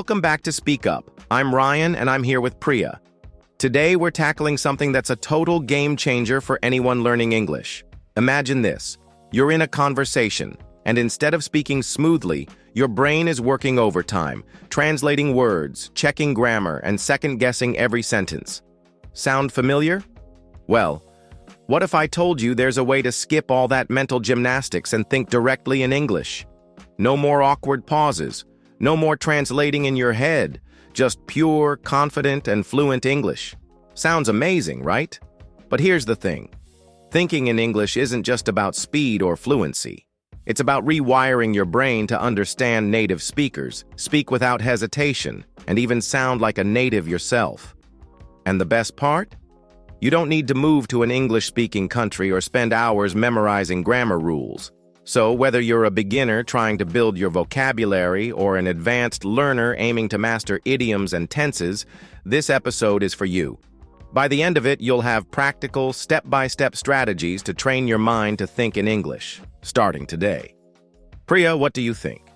Welcome back to Speak Up. I'm Ryan and I'm here with Priya. Today we're tackling something that's a total game changer for anyone learning English. Imagine this. You're in a conversation, and instead of speaking smoothly, your brain is working overtime, translating words, checking grammar, and second-guessing every sentence. Sound familiar? Well, what if I told you there's a way to skip all that mental gymnastics and think directly in English? No more awkward pauses. No more translating in your head, just pure, confident, and fluent English. Sounds amazing, right? But here's the thing. Thinking in English isn't just about speed or fluency. It's about rewiring your brain to understand native speakers, speak without hesitation, and even sound like a native yourself. And the best part? You don't need to move to an English-speaking country or spend hours memorizing grammar rules. So, whether you're a beginner trying to build your vocabulary or an advanced learner aiming to master idioms and tenses, this episode is for you. By the end of it, you'll have practical, step-by-step strategies to train your mind to think in English, starting today. Priya, what do you think?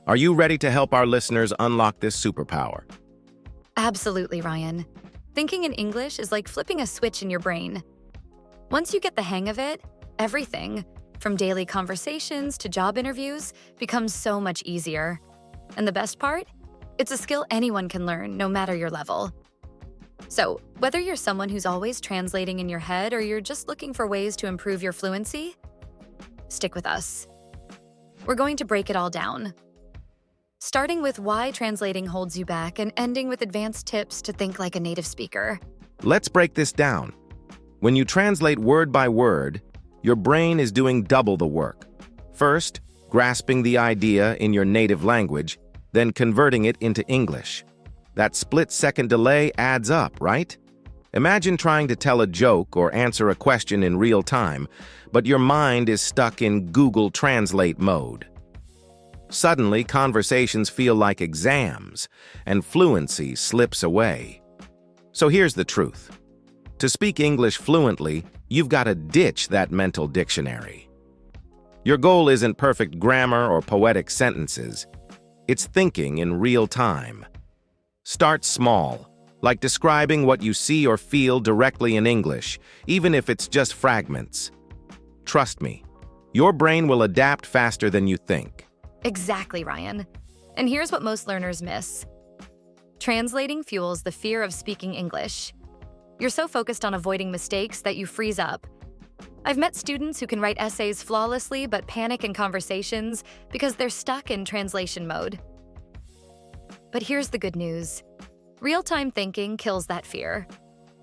Are you ready to help our listeners unlock this superpower? Absolutely, Ryan. Thinking in English is like flipping a switch in your brain. Once you get the hang of it, everything, from daily conversations to job interviews, becomes so much easier. And the best part? It's a skill anyone can learn, no matter your level. So, whether you're someone who's always translating in your head or you're just looking for ways to improve your fluency, stick with us. We're going to break it all down, starting with why translating holds you back and ending with advanced tips to think like a native speaker. Let's break this down. When you translate word by word, your brain is doing double the work. First, grasping the idea in your native language, then converting it into English. That split-second delay adds up, right? Imagine trying to tell a joke or answer a question in real time, but your mind is stuck in Google Translate mode. Suddenly, conversations feel like exams, and fluency slips away. So here's the truth. To speak English fluently, you've got to ditch that mental dictionary. Your goal isn't perfect grammar or poetic sentences. It's thinking in real time. Start small, like describing what you see or feel directly in English, even if it's just fragments. Trust me, your brain will adapt faster than you think. Exactly, Ryan. And here's what most learners miss. Translating fuels the fear of speaking English. You're so focused on avoiding mistakes that you freeze up. I've met students who can write essays flawlessly but panic in conversations because they're stuck in translation mode. But here's the good news. Real-time thinking kills that fear.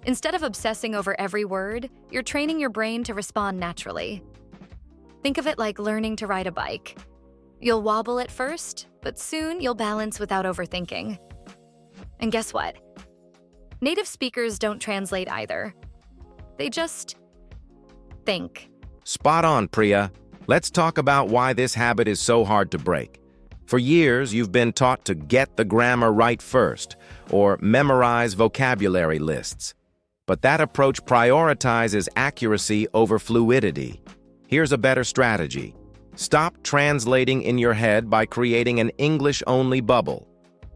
Instead of obsessing over every word, you're training your brain to respond naturally. Think of it like learning to ride a bike. You'll wobble at first, but soon you'll balance without overthinking. And guess what? Native speakers don't translate either. They just think. Spot on, Priya. Let's talk about why this habit is so hard to break. For years, you've been taught to get the grammar right first, or memorize vocabulary lists. But that approach prioritizes accuracy over fluidity. Here's a better strategy. Stop translating in your head by creating an English-only bubble.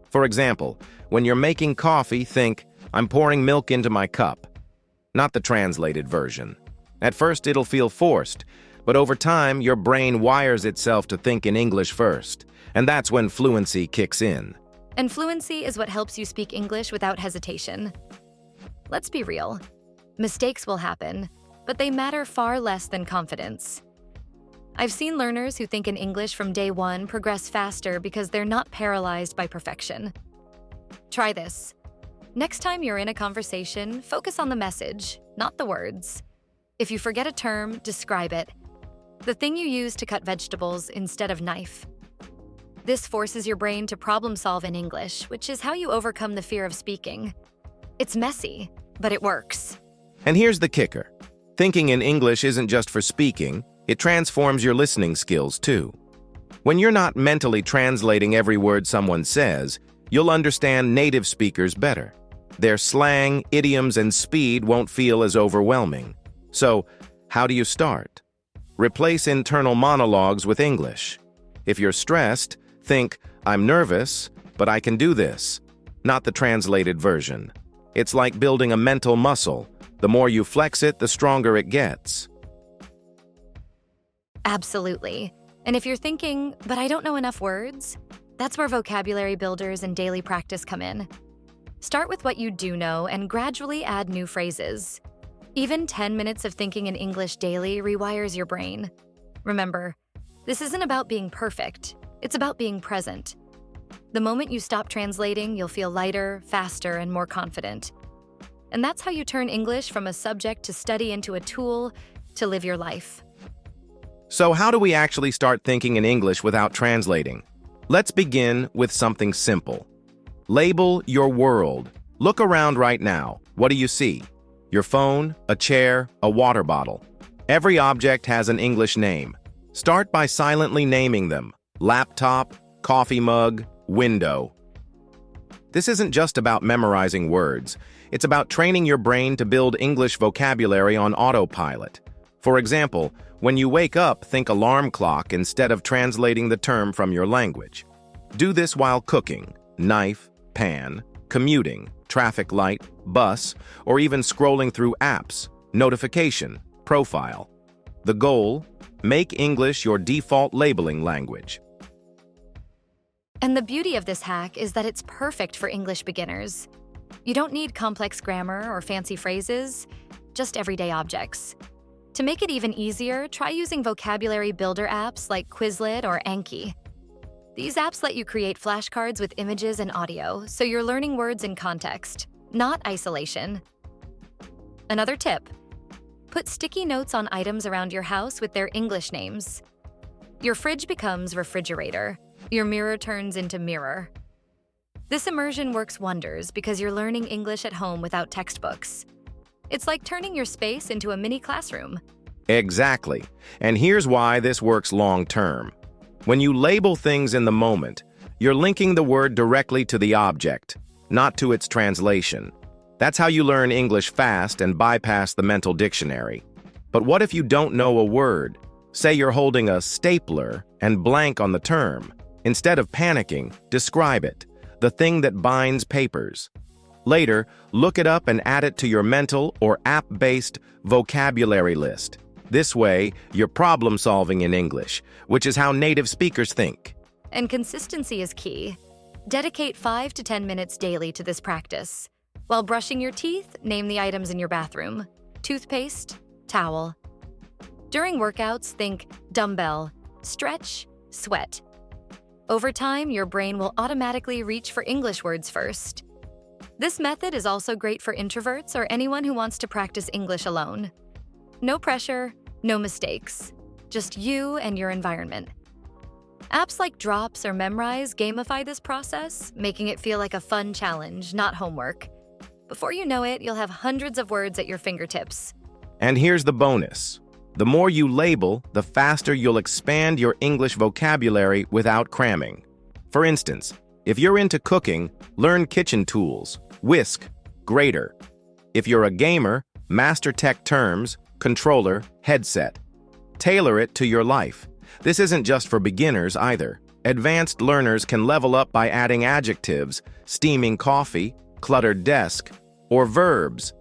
For example, when you're making coffee, think, I'm pouring milk into my cup. Not the translated version. At first, it'll feel forced, but over time, your brain wires itself to think in English first, and that's when fluency kicks in. And fluency is what helps you speak English without hesitation. Let's be real. Mistakes will happen, but they matter far less than confidence. I've seen learners who think in English from day one progress faster because they're not paralyzed by perfection. Try this. Next time you're in a conversation, focus on the message, not the words. If you forget a term, describe it. The thing you use to cut vegetables instead of knife. This forces your brain to problem solve in English, which is how you overcome the fear of speaking. It's messy, but it works. And here's the kicker. Thinking in English isn't just for speaking, it transforms your listening skills too. When you're not mentally translating every word someone says, you'll understand native speakers better. Their slang, idioms, and speed won't feel as overwhelming. So, how do you start? Replace internal monologues with English. If you're stressed, think, I'm nervous, but I can do this. Not the translated version. It's like building a mental muscle. The more you flex it, the stronger it gets. Absolutely. And if you're thinking, but I don't know enough words, that's where vocabulary builders and daily practice come in. Start with what you do know and gradually add new phrases. Even 10 minutes of thinking in English daily rewires your brain. Remember, this isn't about being perfect, it's about being present. The moment you stop translating, you'll feel lighter, faster, and more confident. And that's how you turn English from a subject to study into a tool to live your life. So how do we actually start thinking in English without translating? Let's begin with something simple. Label your world. Look around right now. What do you see? Your phone, a chair, a water bottle. Every object has an English name. Start by silently naming them. Laptop, coffee mug, window. This isn't just about memorizing words. It's about training your brain to build English vocabulary on autopilot. For example, when you wake up, think alarm clock instead of translating the term from your language. Do this while cooking, knife, pan, commuting, traffic light, bus, or even scrolling through apps, notification, profile. The goal? Make English your default labeling language. And the beauty of this hack is that it's perfect for English beginners. You don't need complex grammar or fancy phrases, just everyday objects. To make it even easier, try using vocabulary builder apps like Quizlet or Anki. These apps let you create flashcards with images and audio, so you're learning words in context, not isolation. Another tip: put sticky notes on items around your house with their English names. Your fridge becomes refrigerator. Your mirror turns into mirror. This immersion works wonders because you're learning English at home without textbooks. It's like turning your space into a mini classroom. Exactly. And here's why this works long-term. When you label things in the moment, you're linking the word directly to the object, not to its translation. That's how you learn English fast and bypass the mental dictionary. But what if you don't know a word? Say you're holding a stapler and blank on the term. Instead of panicking, describe it, the thing that binds papers. Later, look it up and add it to your mental or app-based vocabulary list. This way, you're problem-solving in English, which is how native speakers think. And consistency is key. Dedicate 5 to 10 minutes daily to this practice. While brushing your teeth, name the items in your bathroom. Toothpaste, towel. During workouts, think dumbbell, stretch, sweat. Over time, your brain will automatically reach for English words first. This method is also great for introverts or anyone who wants to practice English alone. No pressure, no mistakes. Just you and your environment. Apps like Drops or Memrise gamify this process, making it feel like a fun challenge, not homework. Before you know it, you'll have hundreds of words at your fingertips. And here's the bonus. The more you label, the faster you'll expand your English vocabulary without cramming. For instance, if you're into cooking, learn kitchen tools, whisk, grater. If you're a gamer, master tech terms, controller, headset. Tailor it to your life. This isn't just for beginners either. Advanced learners can level up by adding adjectives, steaming coffee, cluttered desk, or verbs.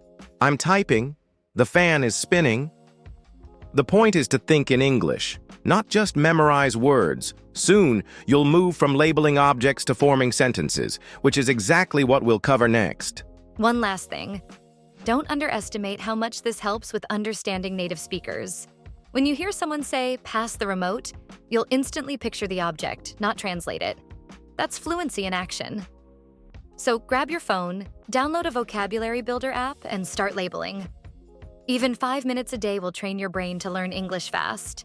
I'm typing, the fan is spinning. The point is to think in English, not just memorize words. Soon, you'll move from labeling objects to forming sentences, which is exactly what we'll cover next. One last thing. Don't underestimate how much this helps with understanding native speakers. When you hear someone say, "pass the remote," you'll instantly picture the object, not translate it. That's fluency in action. So grab your phone, download a vocabulary builder app, and start labeling. Even 5 minutes a day will train your brain to learn English fast.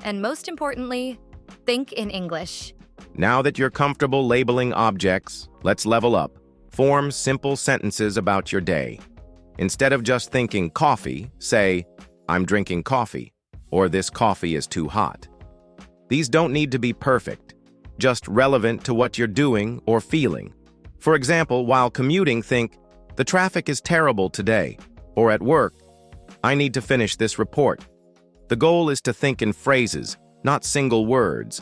And most importantly, think in English. Now that you're comfortable labeling objects, let's level up. Form simple sentences about your day. Instead of just thinking coffee, say, "I'm drinking coffee," or "this coffee is too hot." These don't need to be perfect, just relevant to what you're doing or feeling. For example, while commuting, think, "The traffic is terrible today," or at work, "I need to finish this report." The goal is to think in phrases, not single words.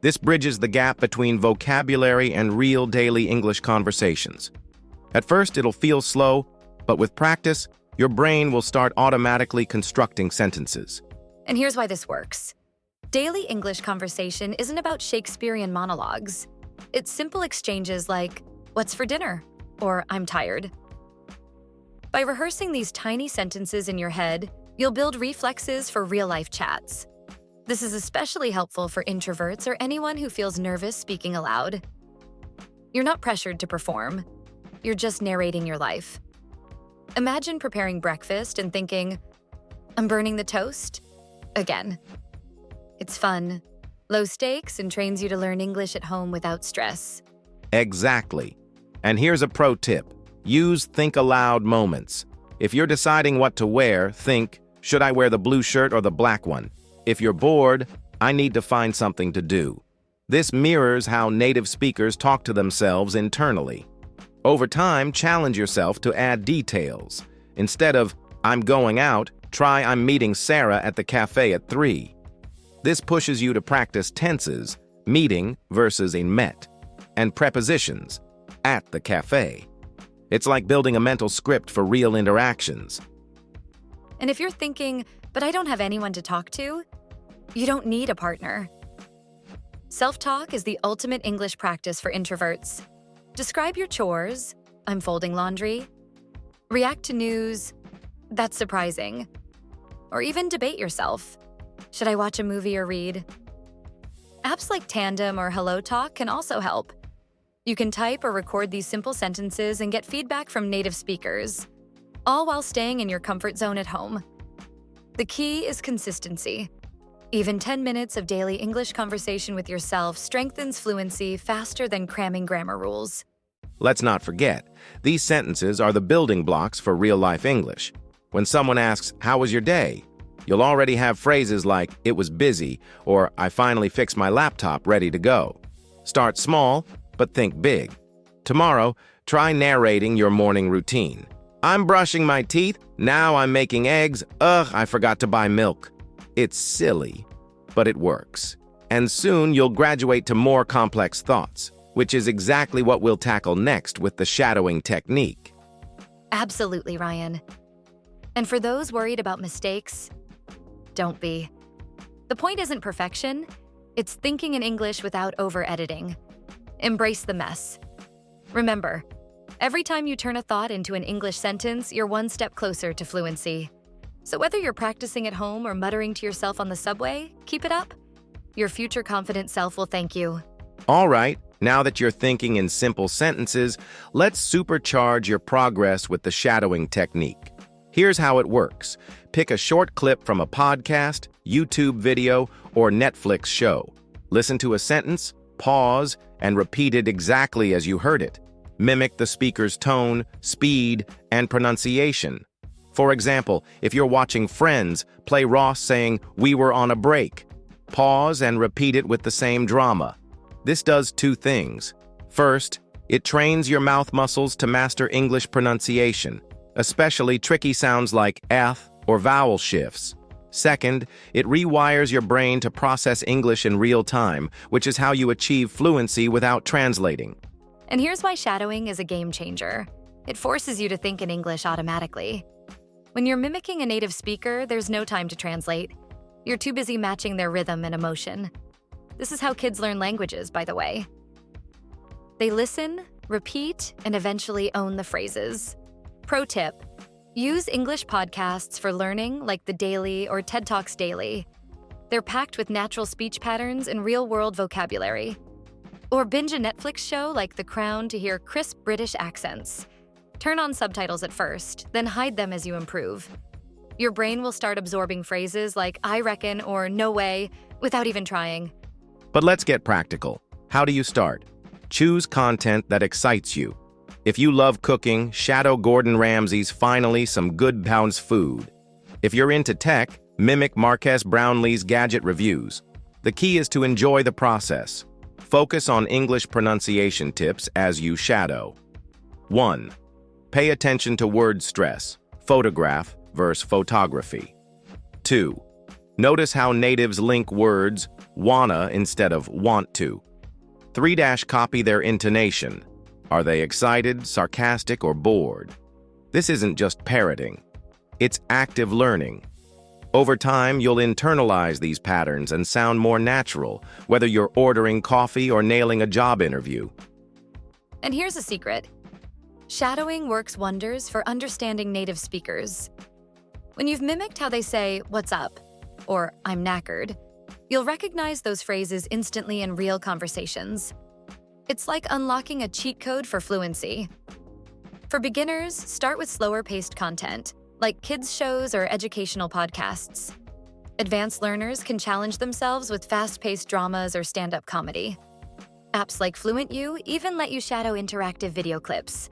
This bridges the gap between vocabulary and real daily English conversations. At first, it'll feel slow, but with practice, your brain will start automatically constructing sentences. And here's why this works. Daily English conversation isn't about Shakespearean monologues. It's simple exchanges like, "What's for dinner?" or "I'm tired." By rehearsing these tiny sentences in your head, you'll build reflexes for real-life chats. This is especially helpful for introverts or anyone who feels nervous speaking aloud. You're not pressured to perform. You're just narrating your life. Imagine preparing breakfast and thinking, "I'm burning the toast?" Again. It's fun, low stakes, and trains you to learn English at home without stress. Exactly. And here's a pro tip. Use think aloud moments. If you're deciding what to wear, think, should I wear the blue shirt or the black one? If you're bored, I need to find something to do. This mirrors how native speakers talk to themselves internally. Over time, challenge yourself to add details. Instead of, "I'm going out," try, "I'm meeting Sarah at the cafe at 3. This pushes you to practice tenses, meeting versus a met, and prepositions, at the cafe. It's like building a mental script for real interactions. And if you're thinking, "But I don't have anyone to talk to," you don't need a partner. Self-talk is the ultimate English practice for introverts. Describe your chores, "I'm folding laundry." React to news, "That's surprising." Or even debate yourself, "Should I watch a movie or read?" Apps like Tandem or Hello Talk can also help. You can type or record these simple sentences and get feedback from native speakers, all while staying in your comfort zone at home. The key is consistency. Even 10 minutes of daily English conversation with yourself strengthens fluency faster than cramming grammar rules. Let's not forget, these sentences are the building blocks for real-life English. When someone asks, "How was your day?" you'll already have phrases like, "It was busy," or "I finally fixed my laptop, ready to go." Start small, but think big. Tomorrow, try narrating your morning routine. "I'm brushing my teeth, now I'm making eggs, ugh, I forgot to buy milk." It's silly, but it works. And soon you'll graduate to more complex thoughts, which is exactly what we'll tackle next with the shadowing technique. Absolutely, Ryan. And for those worried about mistakes, don't be. The point isn't perfection, it's thinking in English without over-editing. Embrace the mess. Remember, every time you turn a thought into an English sentence, you're one step closer to fluency. So whether you're practicing at home or muttering to yourself on the subway, keep it up. Your future confident self will thank you. All right, now that you're thinking in simple sentences, let's supercharge your progress with the shadowing technique. Here's how it works. Pick a short clip from a podcast, YouTube video, or Netflix show. Listen to a sentence, pause, and repeat it exactly as you heard it. Mimic the speaker's tone, speed, and pronunciation. For example, if you're watching Friends, play Ross saying, "We were on a break." Pause and repeat it with the same drama. This does two things. First, it trains your mouth muscles to master English pronunciation, especially tricky sounds like th or vowel shifts. Second, it rewires your brain to process English in real time, which is how you achieve fluency without translating. And here's why shadowing is a game changer. It forces you to think in English automatically. When you're mimicking a native speaker, there's no time to translate. You're too busy matching their rhythm and emotion. This is how kids learn languages, by the way. They listen, repeat, and eventually own the phrases. Pro tip: use English podcasts for learning like The Daily or TED Talks Daily. They're packed with natural speech patterns and real-world vocabulary. Or binge a Netflix show like The Crown to hear crisp British accents. Turn on subtitles at first, then hide them as you improve. Your brain will start absorbing phrases like "I reckon" or "no way" without even trying. But let's get practical. How do you start? Choose content that excites you. If you love cooking, shadow Gordon Ramsay's Finally Some Good Pounds Food. If you're into tech, mimic Marques Brownlee's gadget reviews. The key is to enjoy the process. Focus on English pronunciation tips as you shadow. 1. Pay attention to word stress, photograph versus photography. 2. Notice how natives link words, wanna instead of want to. 3 copy their intonation. Are they excited, sarcastic, or bored? This isn't just parroting. It's active learning. Over time, you'll internalize these patterns and sound more natural, whether you're ordering coffee or nailing a job interview. And here's a secret. Shadowing works wonders for understanding native speakers. When you've mimicked how they say, "What's up?" or "I'm knackered," you'll recognize those phrases instantly in real conversations. It's like unlocking a cheat code for fluency. For beginners, start with slower-paced content, like kids' shows or educational podcasts. Advanced learners can challenge themselves with fast-paced dramas or stand-up comedy. Apps like Fluent even let you shadow interactive video clips.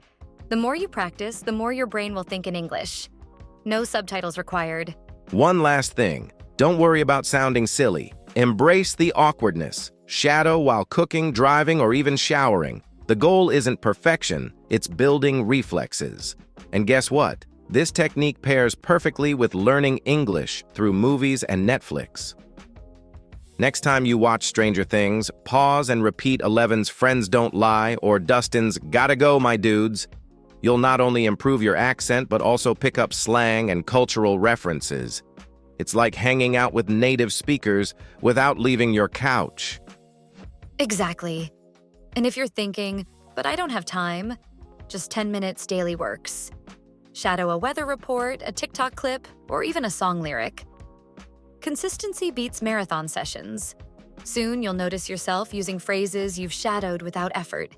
The more you practice, the more your brain will think in English. No subtitles required. One last thing. Don't worry about sounding silly. Embrace the awkwardness. Shadow while cooking, driving, or even showering. The goal isn't perfection, it's building reflexes. And guess what? This technique pairs perfectly with learning English through movies and Netflix. Next time you watch Stranger Things, pause and repeat Eleven's "Friends Don't Lie" or Dustin's "Gotta go, my dudes." You'll not only improve your accent, but also pick up slang and cultural references. It's like hanging out with native speakers without leaving your couch. Exactly. And if you're thinking, "But I don't have time," just 10 minutes daily works. Shadow a weather report, a TikTok clip, or even a song lyric. Consistency beats marathon sessions. Soon you'll notice yourself using phrases you've shadowed without effort.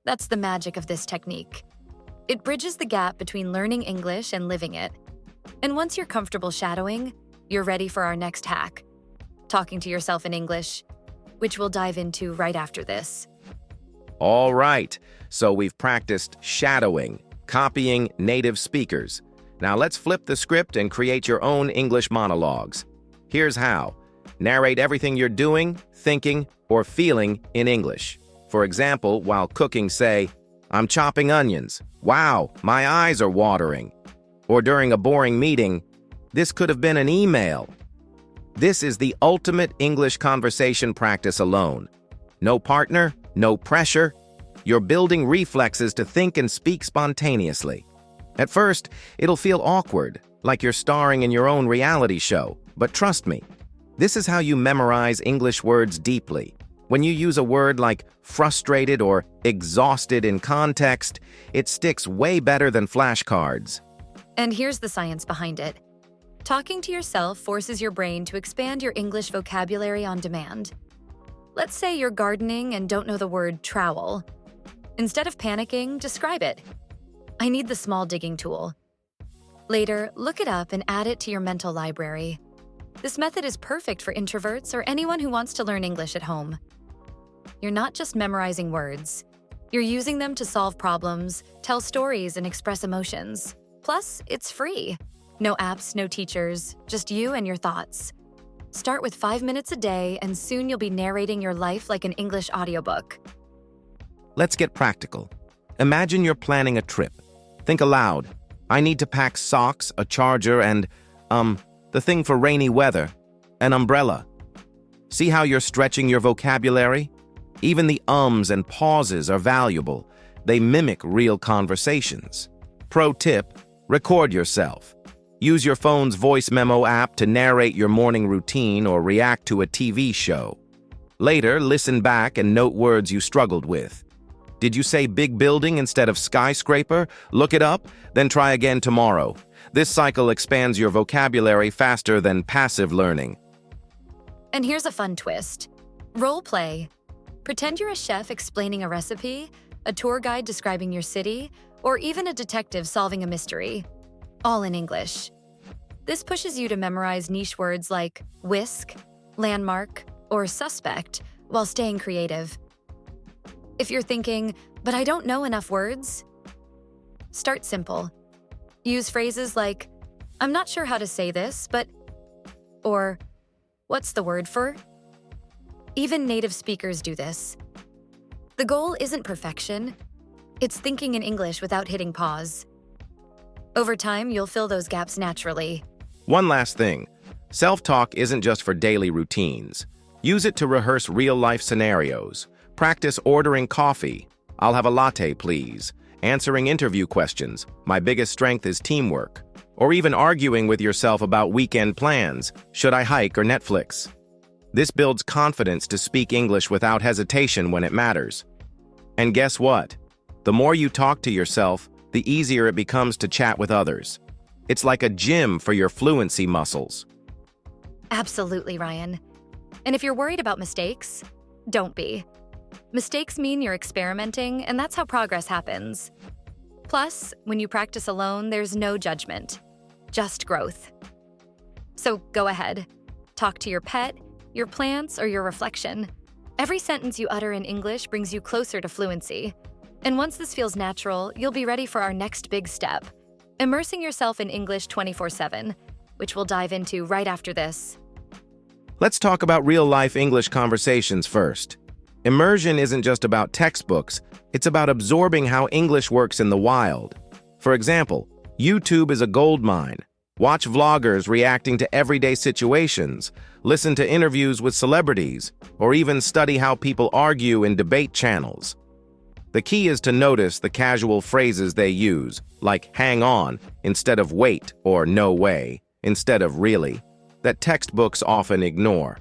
That's the magic of this technique. It bridges the gap between learning English and living it. And once you're comfortable shadowing, you're ready for our next hack, talking to yourself in English, which we'll dive into right after this. All right, so we've practiced shadowing, copying native speakers. Now let's flip the script and create your own English monologues. Here's how. Narrate everything you're doing, thinking, or feeling in English. For example, while cooking, say, "I'm chopping onions. Wow, my eyes are watering." Or during a boring meeting, "This could have been an email." This is the ultimate English conversation practice alone. No partner, no pressure. You're building reflexes to think and speak spontaneously. At first, it'll feel awkward, like you're starring in your own reality show. But trust me, this is how you memorize English words deeply. When you use a word like frustrated or exhausted in context, it sticks way better than flashcards. And here's the science behind it. Talking to yourself forces your brain to expand your English vocabulary on demand. Let's say you're gardening and don't know the word trowel. Instead of panicking, describe it. "I need the small digging tool." Later, look it up and add it to your mental library. This method is perfect for introverts or anyone who wants to learn English at home. You're not just memorizing words. You're using them to solve problems, tell stories, and express emotions. Plus, it's free. No apps, no teachers, just you and your thoughts. Start with 5 minutes a day, and soon you'll be narrating your life like an English audiobook. Let's get practical. Imagine you're planning a trip. Think aloud. I need to pack socks, a charger, and, the thing for rainy weather, an umbrella. See how you're stretching your vocabulary? Even the ums and pauses are valuable. They mimic real conversations. Pro tip, record yourself. Use your phone's voice memo app to narrate your morning routine or react to a TV show. Later, listen back and note words you struggled with. Did you say big building instead of skyscraper? Look it up, then try again tomorrow. This cycle expands your vocabulary faster than passive learning. And here's a fun twist. Role play. Pretend you're a chef explaining a recipe, a tour guide describing your city, or even a detective solving a mystery. All in English. This pushes you to memorize niche words like whisk, landmark, or suspect while staying creative. If you're thinking, "But I don't know enough words," start simple. Use phrases like, "I'm not sure how to say this, but," or "What's the word for?" Even native speakers do this. The goal isn't perfection. It's thinking in English without hitting pause. Over time, you'll fill those gaps naturally. One last thing. Self-talk isn't just for daily routines. Use it to rehearse real-life scenarios. Practice ordering coffee. I'll have a latte, please. Answering interview questions. My biggest strength is teamwork. Or even arguing with yourself about weekend plans. Should I hike or Netflix? This builds confidence to speak English without hesitation when it matters. And guess what? The more you talk to yourself, the easier it becomes to chat with others. It's like a gym for your fluency muscles. Absolutely, Ryan. And if you're worried about mistakes, don't be. Mistakes mean you're experimenting, and that's how progress happens. Plus, when you practice alone, there's no judgment, just growth. So go ahead. Talk to your pet, your plants, or your reflection. Every sentence you utter in English brings you closer to fluency. And once this feels natural, you'll be ready for our next big step, immersing yourself in English 24/7, which we'll dive into right after this. Let's talk about real-life English conversations first. Immersion isn't just about textbooks, it's about absorbing how English works in the wild. For example, YouTube is a goldmine. Watch vloggers reacting to everyday situations, listen to interviews with celebrities, or even study how people argue in debate channels. The key is to notice the casual phrases they use, like hang on instead of wait or no way instead of really, that textbooks often ignore.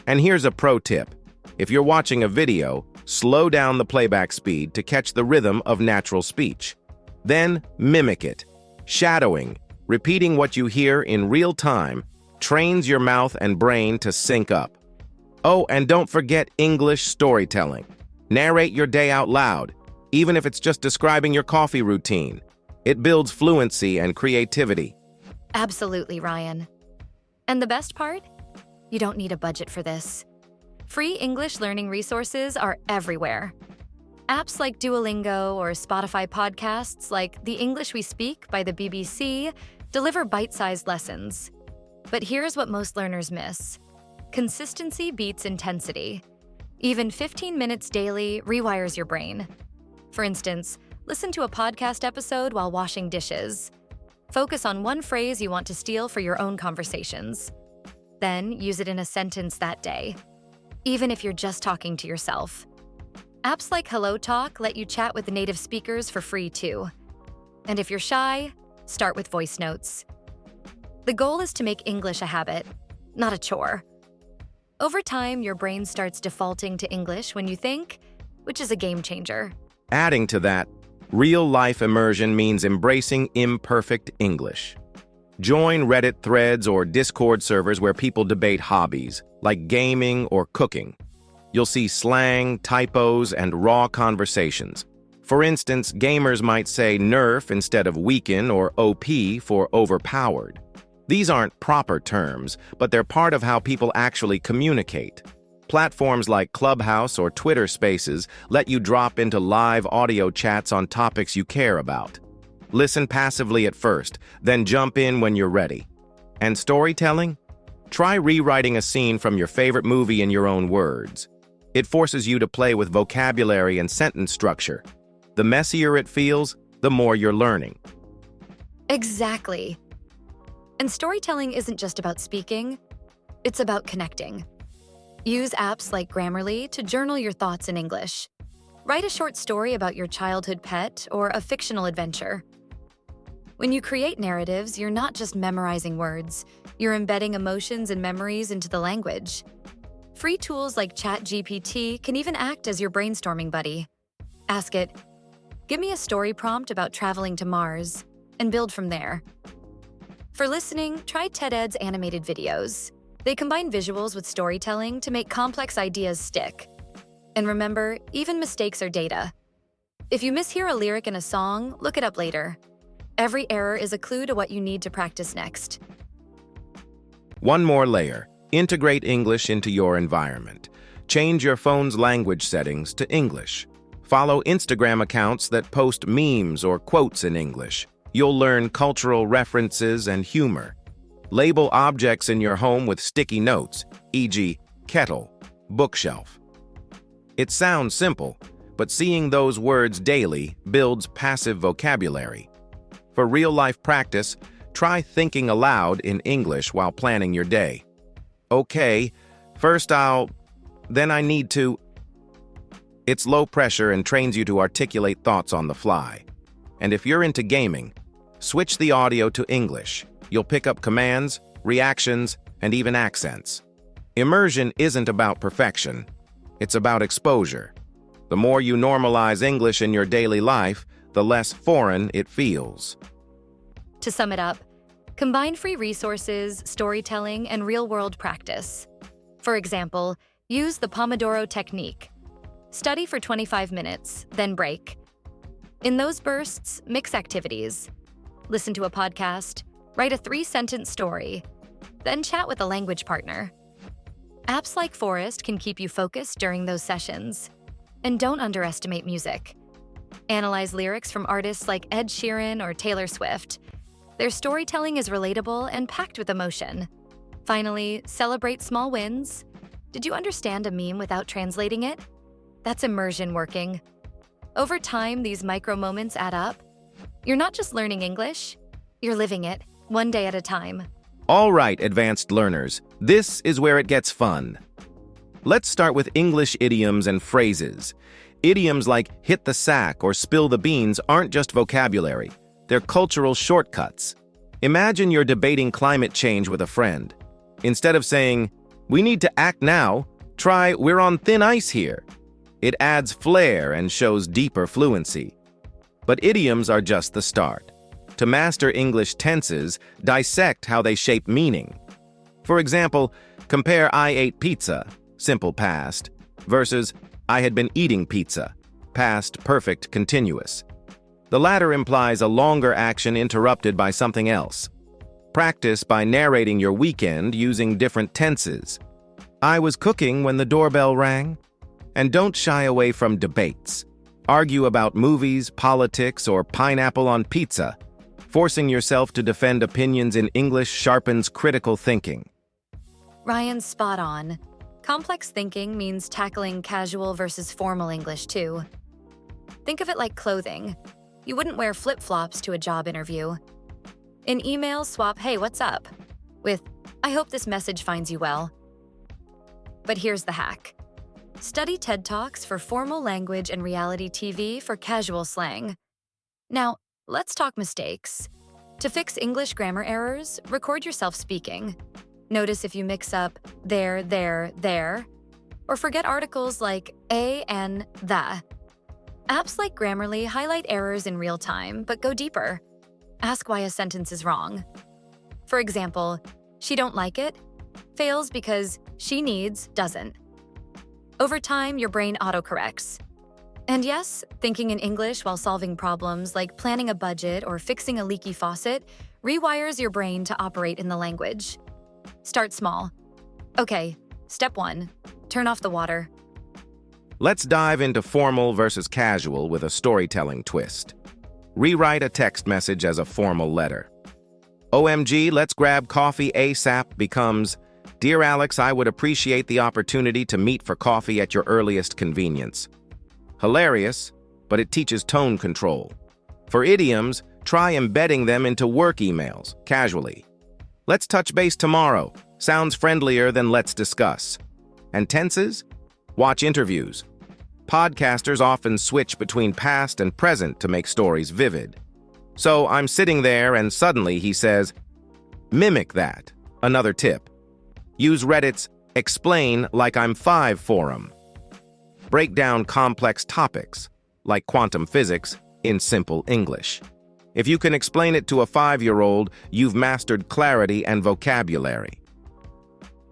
And here's a pro tip. If you're watching a video, slow down the playback speed to catch the rhythm of natural speech. Then mimic it. Shadowing, repeating what you hear in real time, trains your mouth and brain to sync up. Oh, and don't forget English storytelling. Narrate your day out loud, even if it's just describing your coffee routine. It builds fluency and creativity. Absolutely, Ryan. And the best part? You don't need a budget for this. Free English learning resources are everywhere. Apps like Duolingo or Spotify podcasts like The English We Speak by the BBC deliver bite-sized lessons. But here's what most learners miss. Consistency beats intensity. Even 15 minutes daily rewires your brain. For instance, listen to a podcast episode while washing dishes. Focus on one phrase you want to steal for your own conversations. Then use it in a sentence that day, even if you're just talking to yourself. Apps like HelloTalk let you chat with native speakers for free too. And if you're shy, start with voice notes. The goal is to make English a habit, not a chore. Over time, your brain starts defaulting to English when you think, which is a game changer. Adding to that, real-life immersion means embracing imperfect English. Join Reddit threads or Discord servers where people debate hobbies, like gaming or cooking. You'll see slang, typos, and raw conversations. For instance, gamers might say nerf instead of weaken or OP for overpowered. These aren't proper terms, but they're part of how people actually communicate. Platforms like Clubhouse or Twitter Spaces let you drop into live audio chats on topics you care about. Listen passively at first, then jump in when you're ready. And storytelling? Try rewriting a scene from your favorite movie in your own words. It forces you to play with vocabulary and sentence structure. The messier it feels, the more you're learning. Exactly. And storytelling isn't just about speaking, it's about connecting. Use apps like Grammarly to journal your thoughts in English. Write a short story about your childhood pet or a fictional adventure. When you create narratives, you're not just memorizing words, you're embedding emotions and memories into the language. Free tools like ChatGPT can even act as your brainstorming buddy. Ask it, give me a story prompt about traveling to Mars, and build from there. For listening, try TED-Ed's animated videos. They combine visuals with storytelling to make complex ideas stick. And remember, even mistakes are data. If you mishear a lyric in a song, look it up later. Every error is a clue to what you need to practice next. One more layer. Integrate English into your environment. Change your phone's language settings to English. Follow Instagram accounts that post memes or quotes in English. You'll learn cultural references and humor. Label objects in your home with sticky notes, e.g., kettle, bookshelf. It sounds simple, but seeing those words daily builds passive vocabulary. For real-life practice, try thinking aloud in English while planning your day. Okay, First then I need to. It's low pressure and trains you to articulate thoughts on the fly. And if you're into gaming, switch the audio to English. You'll pick up commands, reactions, and even accents. Immersion isn't about perfection. It's about exposure. The more you normalize English in your daily life, the less foreign it feels. To sum it up, combine free resources, storytelling, and real-world practice. For example, use the Pomodoro technique. Study for 25 minutes, then break. In those bursts, mix activities. Listen to a podcast, write a 3-sentence story, then chat with a language partner. Apps like Forest can keep you focused during those sessions. And don't underestimate music. Analyze lyrics from artists like Ed Sheeran or Taylor Swift. Their storytelling is relatable and packed with emotion. Finally, celebrate small wins. Did you understand a meme without translating it? That's immersion working. Over time, these micro moments add up. You're not just learning English, you're living it, one day at a time. All right, advanced learners, this is where it gets fun. Let's start with English idioms and phrases. Idioms like hit the sack or spill the beans aren't just vocabulary. They're cultural shortcuts. Imagine you're debating climate change with a friend. Instead of saying, "We need to act now," try, "We're on thin ice here." It adds flair and shows deeper fluency. But idioms are just the start. To master English tenses, dissect how they shape meaning. For example, compare "I ate pizza," simple past, versus "I had been eating pizza," past perfect continuous. The latter implies a longer action interrupted by something else. Practice by narrating your weekend using different tenses. "I was cooking when the doorbell rang." And don't shy away from debates. Argue about movies, politics, or pineapple on pizza. Forcing yourself to defend opinions in English sharpens critical thinking. Ryan's spot on. Complex thinking means tackling casual versus formal English too. Think of it like clothing. You wouldn't wear flip-flops to a job interview. In email, swap "Hey, what's up?" with "I hope this message finds you well." But here's the hack. Study TED Talks for formal language and reality TV for casual slang. Now, let's talk mistakes. To fix English grammar errors, record yourself speaking. Notice if you mix up there, or forget articles like a and the. Apps like Grammarly highlight errors in real time, but go deeper. Ask why a sentence is wrong. For example, "She don't like it" fails because "she needs" doesn't. Over time, your brain autocorrects. And yes, thinking in English while solving problems like planning a budget or fixing a leaky faucet rewires your brain to operate in the language. Start small. Okay, step 1, turn off the water. Let's dive into formal versus casual with a storytelling twist. Rewrite a text message as a formal letter. "OMG, let's grab coffee ASAP" becomes, "Dear Alex, I would appreciate the opportunity to meet for coffee at your earliest convenience." Hilarious, but it teaches tone control. For idioms, try embedding them into work emails, casually. "Let's touch base tomorrow" sounds friendlier than "let's discuss." And tenses? Watch interviews. Podcasters often switch between past and present to make stories vivid. So I'm sitting there and suddenly he says, "Mimic that." Another tip. Use Reddit's "explain like I'm 5" forum. Break down complex topics, like quantum physics, in simple English. If you can explain it to a 5-year-old, you've mastered clarity and vocabulary.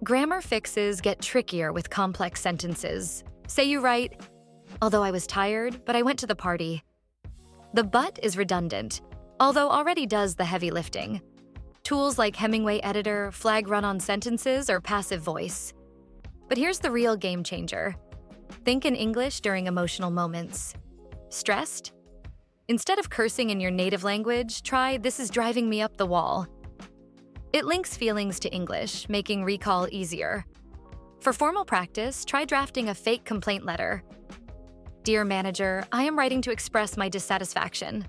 Grammar fixes get trickier with complex sentences. Say you write, "Although I was tired, but I went to the party." The "but" is redundant, although already does the heavy lifting. Tools like Hemingway Editor, flag run-on sentences, or passive voice. But here's the real game changer. Think in English during emotional moments. Stressed? Instead of cursing in your native language, try "This is driving me up the wall." It links feelings to English, making recall easier. For formal practice, try drafting a fake complaint letter. "Dear manager, I am writing to express my dissatisfaction."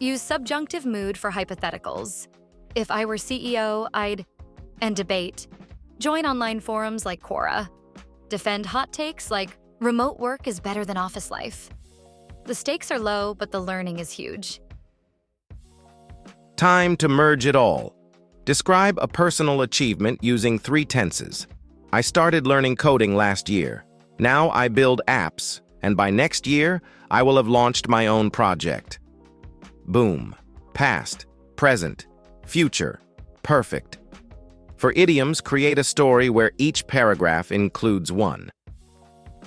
Use subjunctive mood for hypotheticals. "If I were CEO, I'd..." And debate. Join online forums like Quora. Defend hot takes like remote work is better than office life. The stakes are low, but the learning is huge. Time to merge it all. Describe a personal achievement using 3 tenses. I started learning coding last year. Now I build apps, and by next year, I will have launched my own project. Boom. Past, present, future, perfect. For idioms, create a story where each paragraph includes one.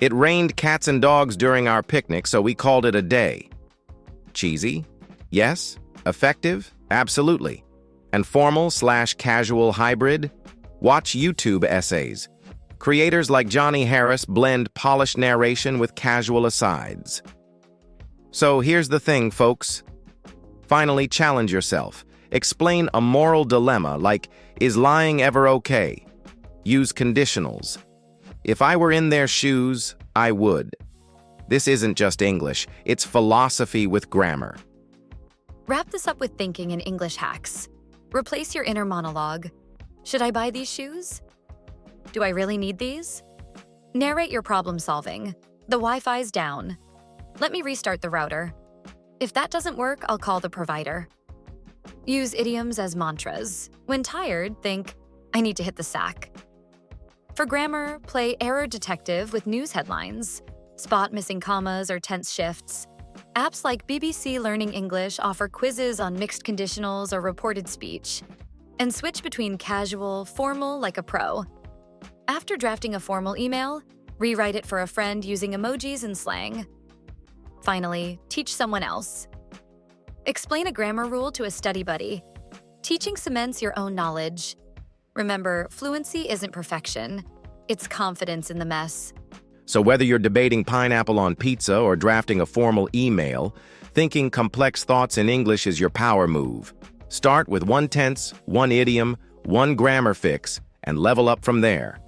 It rained cats and dogs during our picnic, so we called it a day. Cheesy? Yes. Effective? Absolutely. And formal/casual hybrid? Watch YouTube essays. Creators like Johnny Harris blend polished narration with casual asides. So here's the thing, folks. Finally, challenge yourself. Explain a moral dilemma like, is lying ever okay? Use conditionals. If I were in their shoes, I would. This isn't just English, it's philosophy with grammar. Wrap this up with thinking and English hacks. Replace your inner monologue. Should I buy these shoes? Do I really need these? Narrate your problem solving. The Wi-Fi's down. Let me restart the router. If that doesn't work, I'll call the provider. Use idioms as mantras. When tired, think, I need to hit the sack. For grammar, play error detective with news headlines. Spot missing commas or tense shifts. Apps like BBC Learning English offer quizzes on mixed conditionals or reported speech. And switch between casual, formal like a pro. After drafting a formal email, rewrite it for a friend using emojis and slang. Finally, teach someone else. Explain a grammar rule to a study buddy. Teaching cements your own knowledge. Remember, fluency isn't perfection. It's confidence in the mess. So whether you're debating pineapple on pizza or drafting a formal email, thinking complex thoughts in English is your power move. Start with 1 tense, 1 idiom, 1 grammar fix, and level up from there.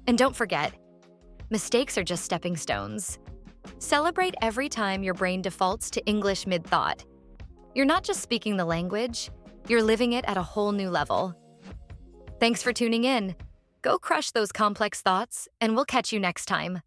And don't forget, mistakes are just stepping stones. Celebrate every time your brain defaults to English mid-thought. You're not just speaking the language, you're living it at a whole new level. Thanks for tuning in. Go crush those complex thoughts, and we'll catch you next time.